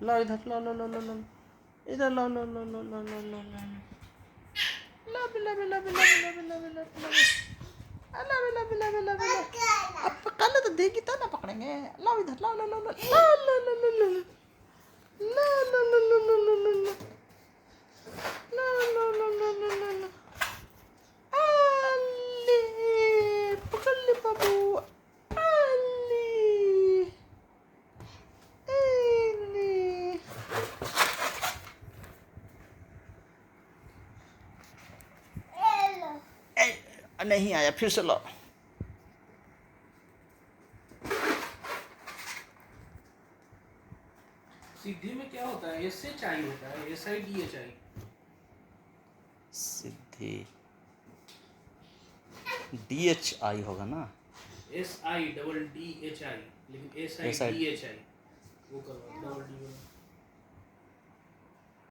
ला इधर, ला ला ला ला ला, इधर ला ला ला ला ला ला ला ला, ला बिला बिला बिला बिला बिला बिला बिला, ला बिला बिला बिला बिला। अब पकड़ने तो देगी तो ना पकड़ेंगे। ला इधर, ला ला ला ला ला ला ला ला ला, ला ला ला ला ला ला ला ला, ला ला ला ला ला ला ला, अली पकड़ ले बाबू, अली अली। नहीं आया, फिर से लो। सिद्धि में क्या होता है? SHI होता है, SIDHI। सिद्धि DHI होगा ना? SIDDHI, लेकिन SIDHI वो करवा डबल डी।